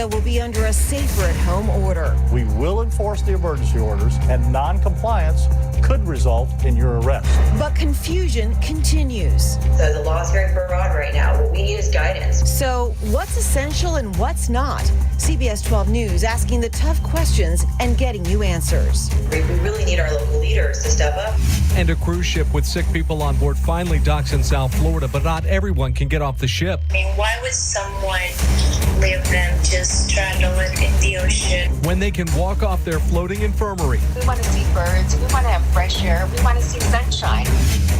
Florida will be under a safer-at-home order. We will enforce the emergency orders, and non-compliance could result in your arrest. But confusion continues. So the law is very broad right now. What we need is guidance. So what's essential and what's not? CBS 12 News asking the tough questions and getting you answers. We really need our local leaders to step up. And a cruise ship with sick people on board finally docks in South Florida, but not everyone can get off the ship. I mean, why would someone leave them just trying to live in the ocean? When they can walk off their floating infirmary. We want to see birds. We want to have fresh air. We want to see sunshine.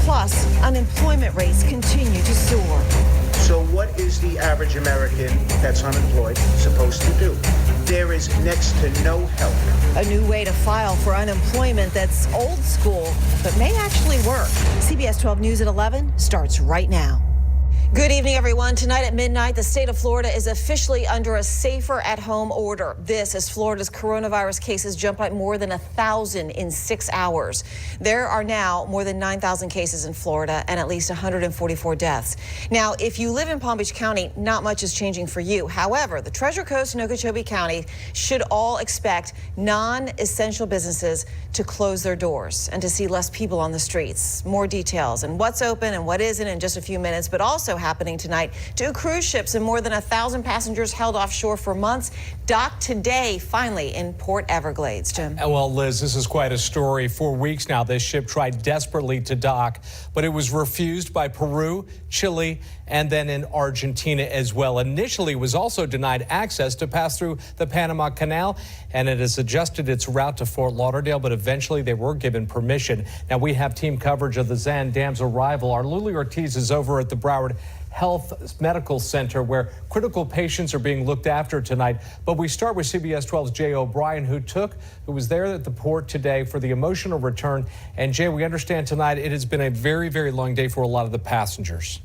Plus, unemployment rates continue to soar. So what is the average American that's unemployed supposed to do? There is next to no help. A new way to file for unemployment that's old school, but may actually work. CBS 12 News at 11 starts right now. Good evening, everyone. Tonight at midnight, the state of Florida is officially under a safer at home order. This as Florida's coronavirus cases jump by more than 1,000 in 6 hours. There are now more than 9,000 cases in Florida and at least 144 deaths. Now, if you live in Palm Beach County, not much is changing for you. However, the Treasure Coast and Okeechobee County should all expect non-essential businesses to close their doors and to see less people on the streets. More details and what's open and what isn't in just a few minutes, but also happening tonight. 2 cruise ships and more than 1,000 passengers held offshore for months docked today, finally, in Port Everglades. Jim. Well, Liz, this is quite a story. For weeks now, this ship tried desperately to dock, but it was refused by Peru, Chile, and then in Argentina as well. Initially, it was also denied access to pass through the Panama Canal, and it has adjusted its route to Fort Lauderdale, but eventually they were given permission. Now, we have team coverage of the Zan Dam's arrival. Our Luli Ortiz is over at the Broward Health Medical Center, where critical patients are being looked after tonight. But we start with CBS 12's Jay O'Brien, who was there at the port today for the emotional return. And Jay, we understand tonight it has been a very, very long day for a lot of the passengers.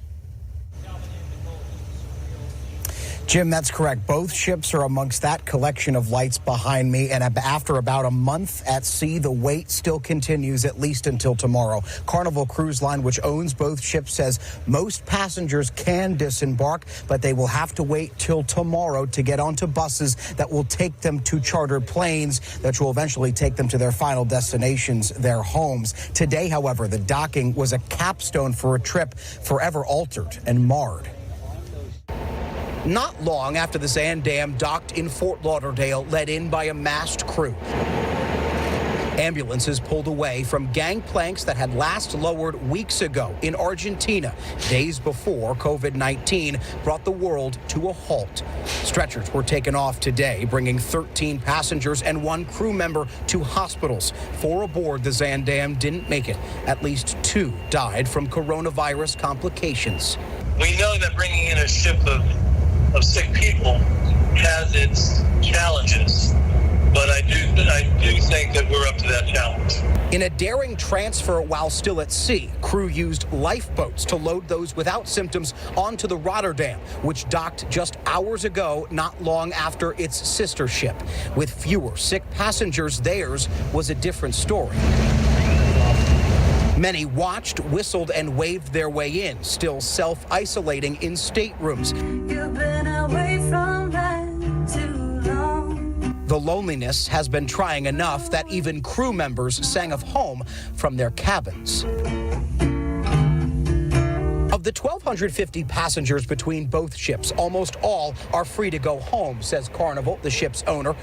Jim, that's correct. Both ships are amongst that collection of lights behind me. And after about a month at sea, the wait still continues at least until tomorrow. Carnival Cruise Line, which owns both ships, says most passengers can disembark, but they will have to wait till tomorrow to get onto buses that will take them to chartered planes that will eventually take them to their final destinations, their homes. Today, however, the docking was a capstone for a trip forever altered and marred. Not long after the Zan Dam docked in Fort Lauderdale, led in by a masked crew. Ambulances pulled away from gangplanks that had last lowered weeks ago in Argentina, days before COVID-19 brought the world to a halt. Stretchers were taken off today, bringing 13 passengers and 1 crew member to hospitals. 4 aboard the Zan Dam didn't make it. At least 2 died from coronavirus complications. We know that bringing in a ship of sick people has its challenges, but I do think that we're up to that challenge. In a daring transfer while still at sea, crew used lifeboats to load those without symptoms onto the Rotterdam, which docked just hours ago, not long after its sister ship. With fewer sick passengers, theirs was a different story. Many watched, whistled, and waved their way in, still self-isolating in staterooms. You've been away from that too long. The loneliness has been trying enough that even crew members sang of home from their cabins. Of the 1,250 passengers between both ships, almost all are free to go home, says Carnival, the ship's owner.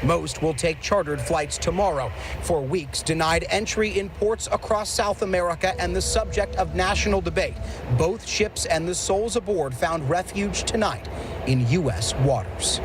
Most will take chartered flights tomorrow. For weeks, denied entry in ports across South America and the subject of national debate. Both ships and the souls aboard found refuge tonight in U.S. waters.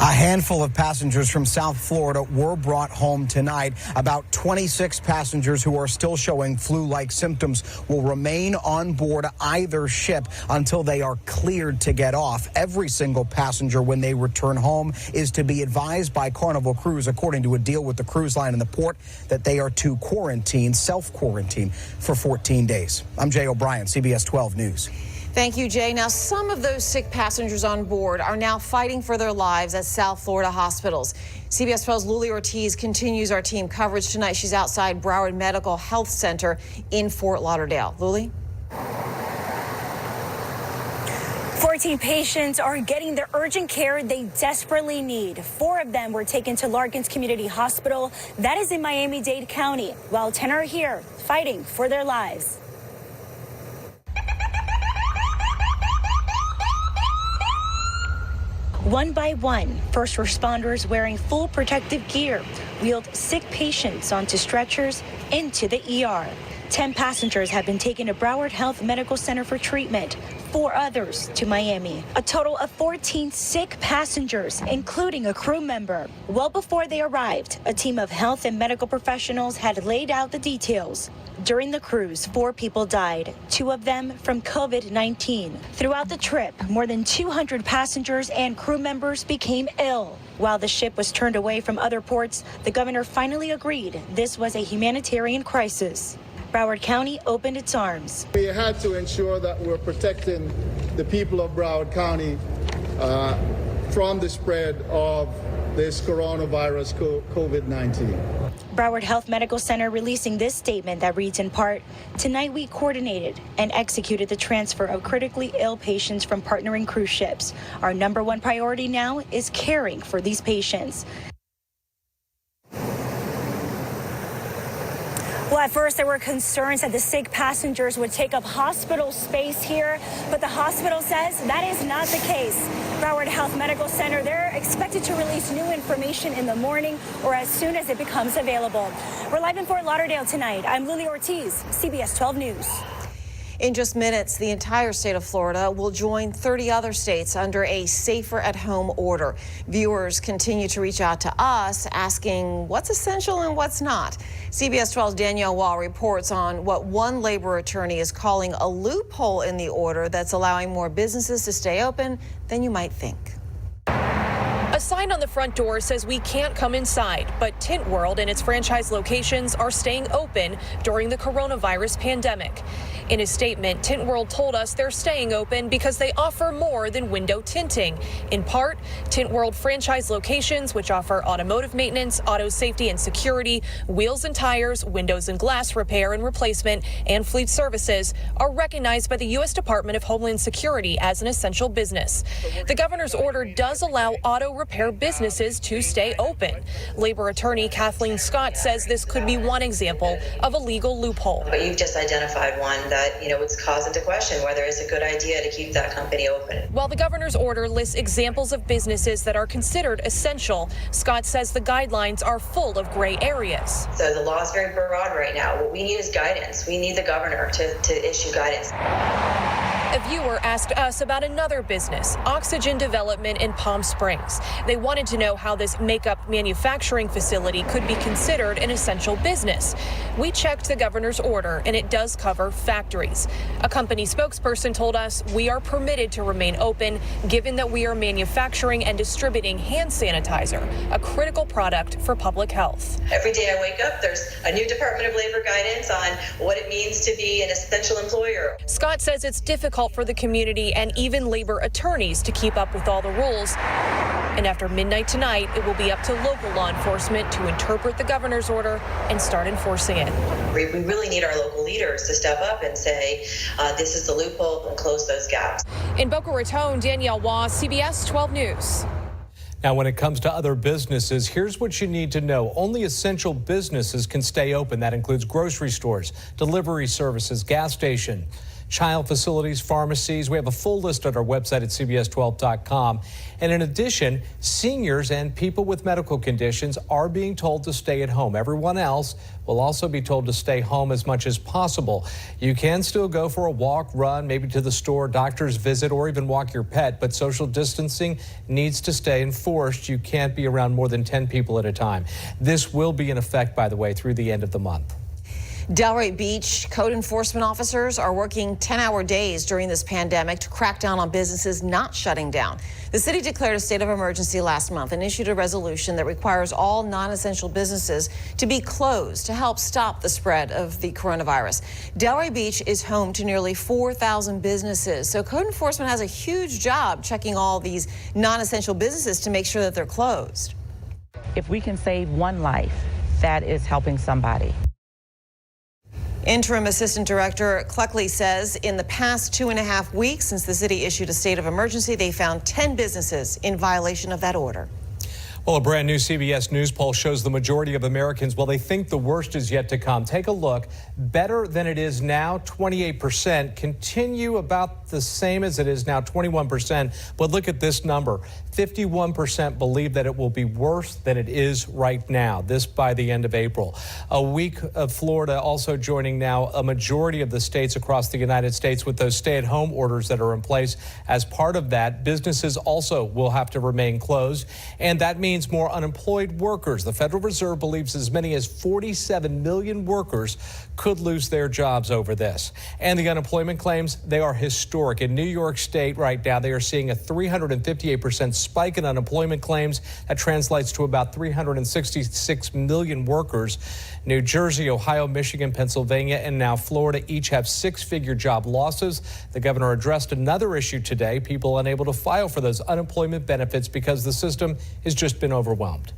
A handful of passengers from South Florida were brought home tonight. About 26 passengers who are still showing flu-like symptoms will remain on board either ship until they are cleared to get off. Every single passenger, when they return home, is to be advised by Carnival Cruise, according to a deal with the cruise line and the port, that they are to quarantine, self-quarantine, for 14 days. I'm Jay O'Brien, CBS 12 News. Thank you, Jay. Now, some of those sick passengers on board are now fighting for their lives at South Florida hospitals. CBS 12's Luli Ortiz continues our team coverage tonight. She's outside Broward Medical Health Center in Fort Lauderdale. Luli? 14 patients are getting the urgent care they desperately need. 4 of them were taken to Larkins Community Hospital. That is in Miami-Dade County, while 10 are here fighting for their lives. One by one, first responders wearing full protective gear wheeled sick patients onto stretchers into the ER. 10 passengers have been taken to Broward Health Medical Center for treatment, 4 others to Miami. A total of 14 sick passengers, including a crew member. Well before they arrived, a team of health and medical professionals had laid out the details. During the cruise, 4 people died, 2 of them from COVID-19. Throughout the trip, more than 200 passengers and crew members became ill. While the ship was turned away from other ports, the governor finally agreed this was a humanitarian crisis. Broward County opened its arms. We had to ensure that we're protecting the people of Broward County from the spread of this coronavirus, COVID-19. Broward Health Medical Center releasing this statement that reads in part, "Tonight we coordinated and executed the transfer of critically ill patients from partnering cruise ships. Our #1 priority now is caring for these patients." Well, at first there were concerns that the sick passengers would take up hospital space here, but the hospital says that is not the case. Broward Health Medical Center, they're expected to release new information in the morning or as soon as it becomes available. We're live in Fort Lauderdale tonight. I'm Lily Ortiz, CBS 12 News. In just minutes, the entire state of Florida will join 30 other states under a safer at home order. Viewers continue to reach out to us asking what's essential and what's not. CBS 12's Danielle Wall reports on what one labor attorney is calling a loophole in the order that's allowing more businesses to stay open than you might think. A sign on the front door says we can't come inside, but Tint World and its franchise locations are staying open during the coronavirus pandemic. In a statement, Tint World told us they're staying open because they offer more than window tinting. In part, Tint World franchise locations, which offer automotive maintenance, auto safety and security, wheels and tires, windows and glass repair and replacement, and fleet services, are recognized by the U.S. Department of Homeland Security as an essential business. The governor's order does allow auto repair businesses to stay open. Labor attorney Kathleen Scott says this could be one example of a legal loophole. But you've just identified one that, it's cause into question whether it's a good idea to keep that company open. While the governor's order lists examples of businesses that are considered essential, Scott says the guidelines are full of gray areas. So the law is very broad right now. What we need is guidance. We need the governor to issue guidance. A viewer asked us about another business, Oxygen Development in Palm Springs. They wanted to know how this makeup manufacturing facility could be considered an essential business. We checked the governor's order, and it does cover factories. A company spokesperson told us we are permitted to remain open, given that we are manufacturing and distributing hand sanitizer, a critical product for public health. Every day I wake up, there's a new Department of Labor guidance on what it means to be an essential employer. Scott says it's difficult for the community and even labor attorneys to keep up with all the rules. And after midnight tonight, it will be up to local law enforcement to interpret the governor's order and start enforcing it. We really need our local leaders to step up and say, this is the loophole, and close those gaps. In Boca Raton, Danielle Waugh, CBS 12 News. Now, when it comes to other businesses, here's what you need to know. Only essential businesses can stay open. That includes grocery stores, delivery services, gas station, child facilities, pharmacies. We have a full list at our website at CBS12.com. And in addition, seniors and people with medical conditions are being told to stay at home. Everyone else will also be told to stay home as much as possible. You can still go for a walk, run, maybe to the store, doctor's visit, or even walk your pet, but social distancing needs to stay enforced. You can't be around more than 10 people at a time. This will be in effect, by the way, through the end of the month. Delray Beach code enforcement officers are working 10-hour days during this pandemic to crack down on businesses not shutting down. The city declared a state of emergency last month and issued a resolution that requires all non-essential businesses to be closed to help stop the spread of the coronavirus. Delray Beach is home to nearly 4,000 businesses, so code enforcement has a huge job checking all these non-essential businesses to make sure that they're closed. If we can save one life, that is helping somebody. Interim Assistant Director Cluckley says in the past 2.5 weeks since the city issued a state of emergency, they found 10 businesses in violation of that order. Well, a brand new CBS News poll shows the majority of Americans, well, they think the worst is yet to come. Take a look. Better than it is now, 28%. Continue about the same as it is now, 21%. But look at this number. 51% believe that it will be worse than it is right now, this by the end of April. A week of Florida also joining now a majority of the states across the United States with those stay-at-home orders that are in place. As part of that, businesses also will have to remain closed, and that means more unemployed workers. The Federal Reserve believes as many as 47 million workers could lose their jobs over this. And the unemployment claims, they are historic. In New York State right now, they are seeing a 358% spike in unemployment claims. That translates to about 366 million workers. New Jersey, Ohio, Michigan, Pennsylvania, and now Florida each have six-figure job losses. The governor addressed another issue today, people unable to file for those unemployment benefits because the system has just been overwhelmed.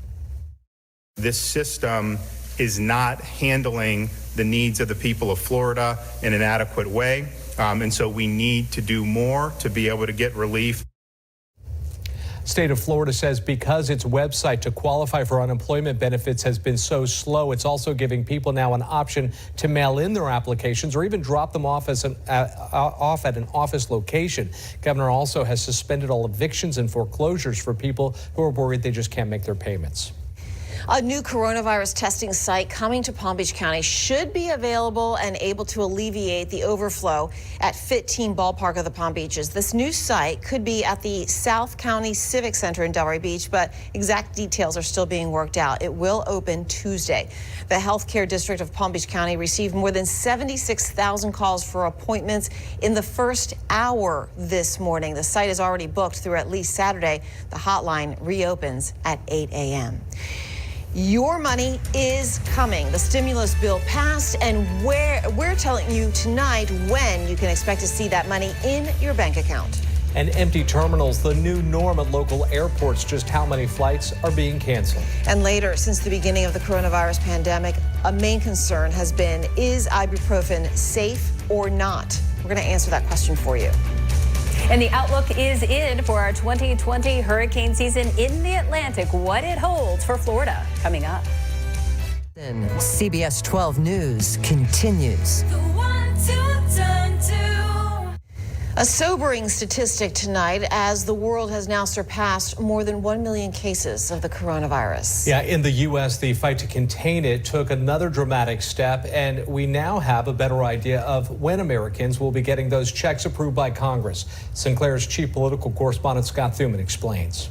This system is not handling the needs of the people of Florida in an adequate way, and so we need to do more to be able to get relief. State of Florida says because its website to qualify for unemployment benefits has been so slow, it's also giving people now an option to mail in their applications or even drop them off at an office location. Governor also has suspended all evictions and foreclosures for people who are worried they just can't make their payments. A new coronavirus testing site coming to Palm Beach County should be available and able to alleviate the overflow at Fit Team Ballpark of the Palm Beaches. This new site could be at the South County Civic Center in Delray Beach, but exact details are still being worked out. It will open Tuesday. The Healthcare District of Palm Beach County received more than 76,000 calls for appointments in the first hour this morning. The site is already booked through at least Saturday. The hotline reopens at 8 a.m. Your money is coming. The stimulus bill passed, and we're telling you tonight when you can expect to see that money in your bank account. And empty terminals, the new norm at local airports, just how many flights are being canceled. And later, since the beginning of the coronavirus pandemic, a main concern has been, is ibuprofen safe or not? We're going to answer that question for you. And the outlook is in for our 2020 hurricane season in the Atlantic. What it holds for Florida coming up. Then CBS 12 News continues. The one to turn to. A sobering statistic tonight as the world has now surpassed more than 1 million cases of the coronavirus. Yeah, in the U.S., the fight to contain it took another dramatic step, and we now have a better idea of when Americans will be getting those checks approved by Congress. Sinclair's chief political correspondent Scott Thuman explains.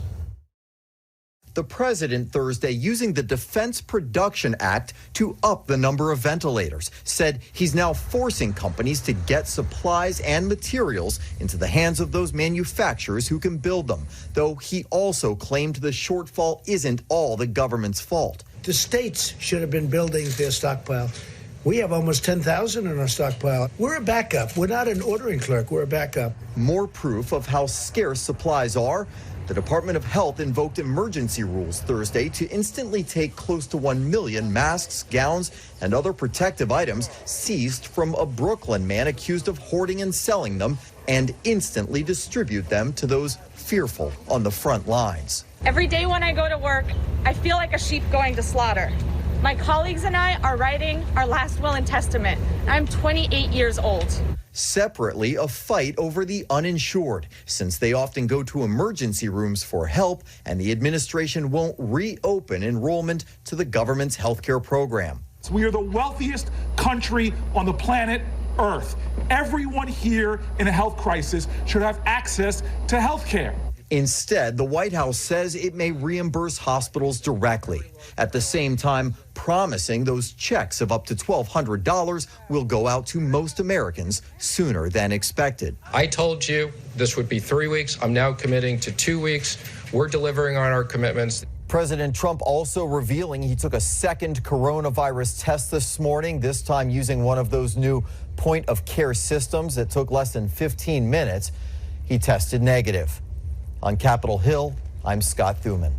The president Thursday, using the Defense Production Act to up the number of ventilators, said he's now forcing companies to get supplies and materials into the hands of those manufacturers who can build them, though he also claimed the shortfall isn't all the government's fault. The states should have been building their stockpile. We have almost 10,000 in our stockpile. We're a backup. We're not an ordering clerk. We're a backup. More proof of how scarce supplies are. The Department of Health invoked emergency rules Thursday to instantly take close to 1 million masks, gowns, and other protective items seized from a Brooklyn man accused of hoarding and selling them, and instantly distribute them to those fearful on the front lines. Every day when I go to work, I feel like a sheep going to slaughter. My colleagues and I are writing our last will and testament. I'm 28 years old. Separately, a fight over the uninsured, since they often go to emergency rooms for help, and the administration won't reopen enrollment to the government's health care program. We are the wealthiest country on the planet Earth. Everyone here in a health crisis should have access to health care. Instead, the White House says it may reimburse hospitals directly, at the same time promising those checks of up to $1,200 will go out to most Americans sooner than expected. I told you this would be 3 weeks. I'm now committing to 2 weeks. We're delivering on our commitments. President Trump also revealing he took a second coronavirus test this morning, this time using one of those new point-of-care systems that took less than 15 minutes. He tested negative. On Capitol Hill, I'm Scott Thuman.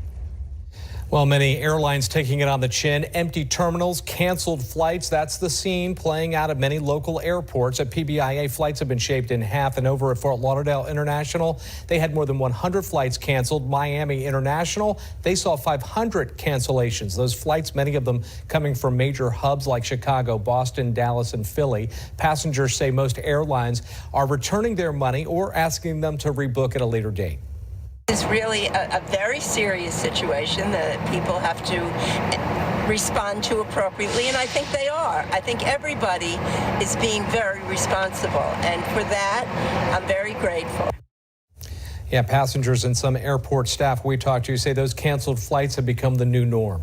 Well, many airlines taking it on the chin. Empty terminals, canceled flights. That's the scene playing out at many local airports. At PBIA, flights have been shaved in half. And over at Fort Lauderdale International, they had more than 100 flights canceled. Miami International, they saw 500 cancellations. Those flights, many of them coming from major hubs like Chicago, Boston, Dallas, and Philly. Passengers say most airlines are returning their money or asking them to rebook at a later date. It's really a very serious situation that people have to respond to appropriately, and I think they are. I think everybody is being very responsible, and for that, I'm very grateful. Yeah, passengers and some airport staff we talked to say those canceled flights have become the new norm.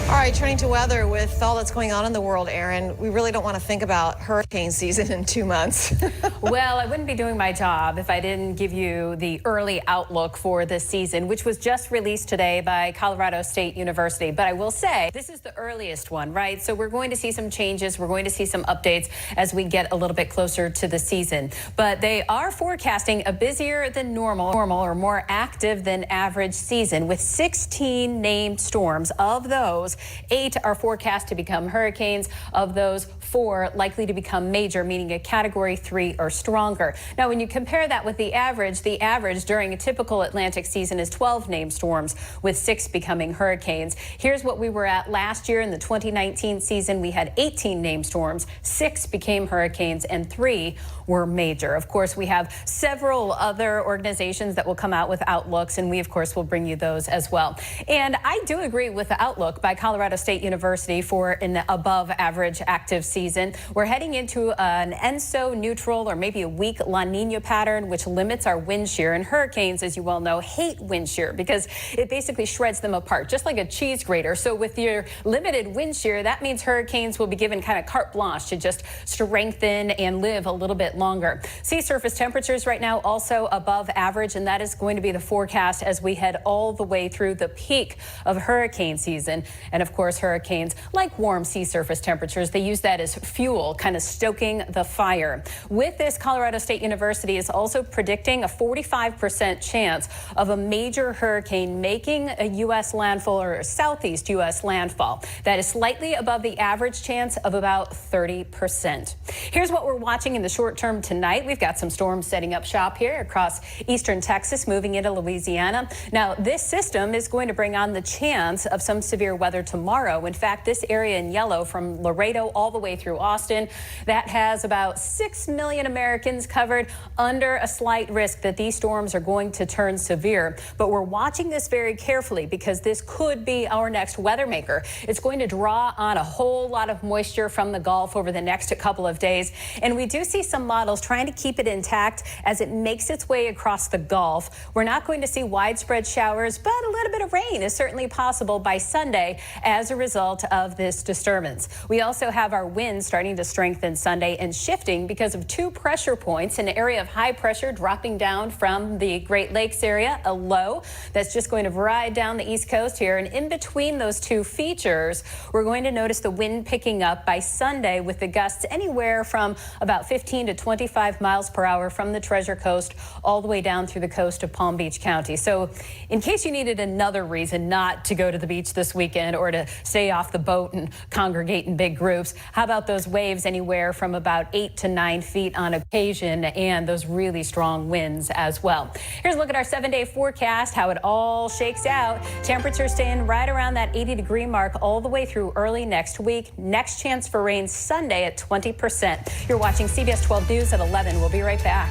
All right, turning to weather with all that's going on in the world, Aaron, we really don't want to think about hurricane season in 2 months. Well, I wouldn't be doing my job if I didn't give you the early outlook for this season, which was just released today by Colorado State University. But I will say this is the earliest one, right? So we're going to see some changes. We're going to see some updates as we get a little bit closer to the season. But they are forecasting a busier than normal or more active than average season with 16 named storms. Of those, 8 are forecast to become hurricanes. Of those, 4 likely to become major, meaning a Category 3 or stronger. Now, when you compare that with the average during a typical Atlantic season is 12 named storms, with 6 becoming hurricanes. Here's what we were at last year in the 2019 season. We had 18 named storms, 6 became hurricanes, and 3 were major. Of course, we have several other organizations that will come out with outlooks, and we, of course, will bring you those as well. And I do agree with the outlook by Colorado State University for an above average active season. We're heading into an ENSO neutral or maybe a weak La Nina pattern, which limits our wind shear. And hurricanes, as you well know, hate wind shear because it basically shreds them apart, just like a cheese grater. So with your limited wind shear, that means hurricanes will be given kind of carte blanche to just strengthen and live a little bit longer. Sea surface temperatures right now also above average, and that is going to be the forecast as we head all the way through the peak of hurricane season. And of course, hurricanes, like warm sea surface temperatures, they use that as fuel, kind of stoking the fire. With this, Colorado State University is also predicting a 45% chance of a major hurricane making a U.S. landfall or southeast U.S. landfall. That is slightly above the average chance of about 30%. Here's what we're watching in the short term tonight. We've got some storms setting up shop here across eastern Texas, moving into Louisiana. Now, this system is going to bring on the chance of some severe weather tomorrow. In fact, this area in yellow from Laredo all the way through Austin, that has about 6 million Americans covered under a slight risk that these storms are going to turn severe. But we're watching this very carefully because this could be our next weather maker. It's going to draw on a whole lot of moisture from the Gulf over the next couple of days. And we do see some models trying to keep it intact as it makes its way across the Gulf. We're not going to see widespread showers, but a little bit of rain is certainly possible by Sunday as a result of this disturbance. We also have our winds starting to strengthen Sunday and shifting because of 2 pressure points, an area of high pressure dropping down from the Great Lakes area, a low that's just going to ride down the East Coast here. And in between those 2 features, we're going to notice the wind picking up by Sunday with the gusts anywhere from about 15 to 25 miles per hour from the Treasure Coast all the way down through the coast of Palm Beach County. So in case you needed another reason not to go to the beach this weekend or to stay off the boat and congregate in big groups, how about those waves anywhere from about 8 to 9 feet on occasion and those really strong winds as well. Here's a look at our 7-day forecast, how it all shakes out. Temperatures staying right around that 80-degree mark all the way through early next week. Next chance for rain Sunday at 20%. You're watching CBS 12 News at 11. We'll be right back.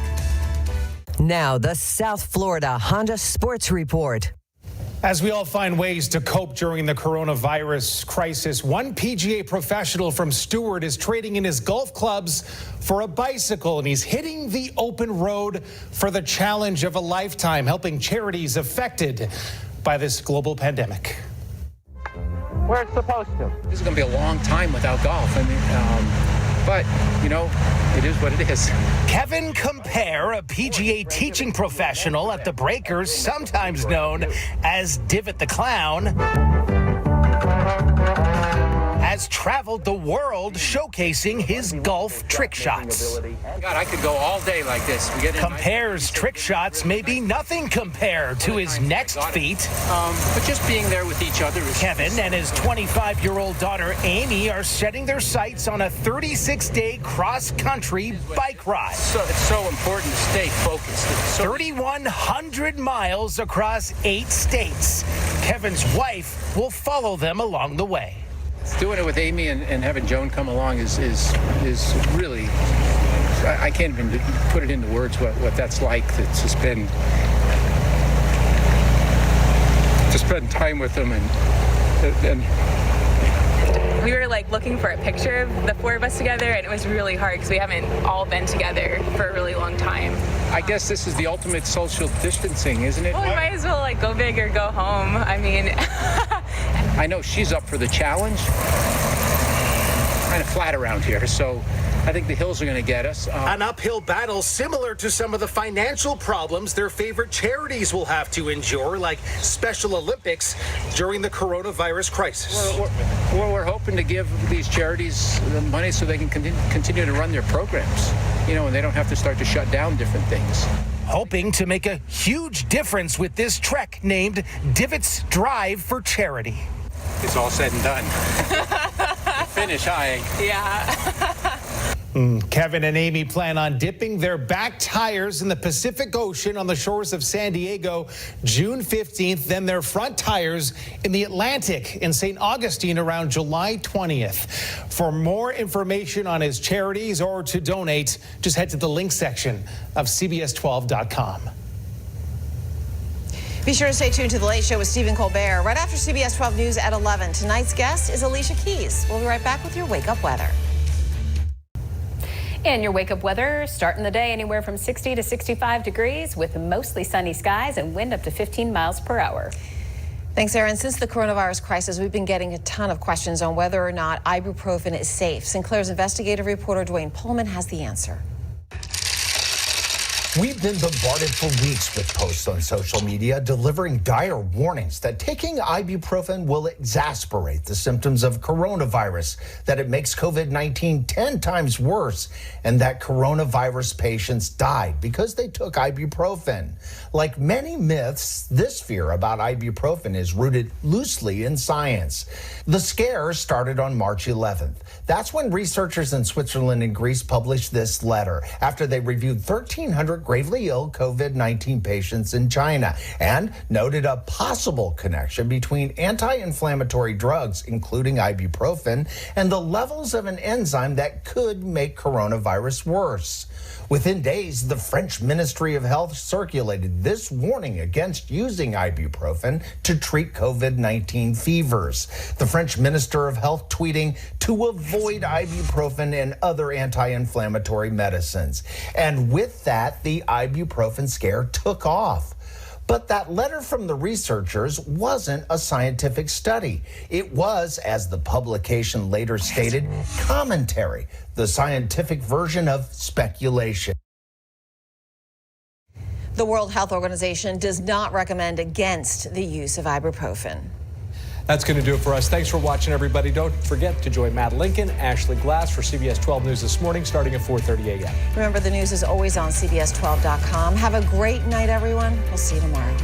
Now, the South Florida Honda Sports Report. As we all find ways to cope during the coronavirus crisis, one PGA professional from Stewart is trading in his golf clubs for a bicycle, and he's hitting the open road for the challenge of a lifetime, helping charities affected by this global pandemic. Where it's supposed to. This is going to be a long time without golf. I mean, but, you know, it is what it is. Kevin Compare, a PGA teaching professional at the Breakers, sometimes known as Divot the Clown, has traveled the world showcasing his golf trick shots. God, I could go all day like this. Compares trick shots may be nothing compared to his next feat. But just being there with each other is... Kevin and his 25-year-old daughter Amy are setting their sights on a 36-day cross-country bike ride. So it's so important to stay focused. 3,100 miles across 8 states. Kevin's wife will follow them along the way. Doing it with Amy and having Joan come along is really, I can't even put it into words what that's like to spend time with them and we were like looking for a picture of the 4 of us together, and it was really hard because we haven't all been together for a really long time. I guess this is the ultimate social distancing, isn't it? Well, we might as well like go big or go home. I mean, I know she's up for the challenge. Kind of flat around here, so I think the hills are going to get us. An uphill battle similar to some of the financial problems their favorite charities will have to endure, like Special Olympics during the coronavirus crisis. We're hoping to give these charities the money so they can continue to run their programs, and they don't have to start to shut down different things. Hoping to make a huge difference with this trek named Divots Drive for Charity. It's all said and done. Finish high. yeah. Kevin and Amy plan on dipping their back tires in the Pacific Ocean on the shores of San Diego June 15th, then their front tires in the Atlantic in St. Augustine around July 20th. For more information on his charities or to donate, just head to the link section of CBS12.com. Be sure to stay tuned to The Late Show with Stephen Colbert right after CBS 12 News at 11. Tonight's guest is Alicia Keys. We'll be right back with your wake-up weather. And your wake-up weather starting the day anywhere from 60 to 65 degrees with mostly sunny skies and wind up to 15 miles per hour. Thanks, Erin. Since the coronavirus crisis, we've been getting a ton of questions on whether or not ibuprofen is safe. Sinclair's investigative reporter Dwayne Pullman has the answer. We've been bombarded for weeks with posts on social media delivering dire warnings that taking ibuprofen will exacerbate the symptoms of coronavirus, that it makes COVID-19 10 times worse, and that coronavirus patients died because they took ibuprofen. Like many myths, this fear about ibuprofen is rooted loosely in science. The scare started on March 11th. That's when researchers in Switzerland and Greece published this letter after they reviewed 1,300 gravely ill COVID-19 patients in China and noted a possible connection between anti-inflammatory drugs, including ibuprofen, and the levels of an enzyme that could make coronavirus worse. Within days, the French Ministry of Health circulated this warning against using ibuprofen to treat COVID-19 fevers. The French Minister of Health tweeting to avoid ibuprofen and other anti-inflammatory medicines. And with that, the ibuprofen scare took off. But that letter from the researchers wasn't a scientific study. It was, as the publication later stated, commentary, the scientific version of speculation. The World Health Organization does not recommend against the use of ibuprofen. That's going to do it for us. Thanks for watching, everybody. Don't forget to join Matt Lincoln, Ashley Glass for CBS 12 News this morning, starting at 4:30 a.m. Remember, the news is always on CBS12.com. Have a great night, everyone. We'll see you tomorrow.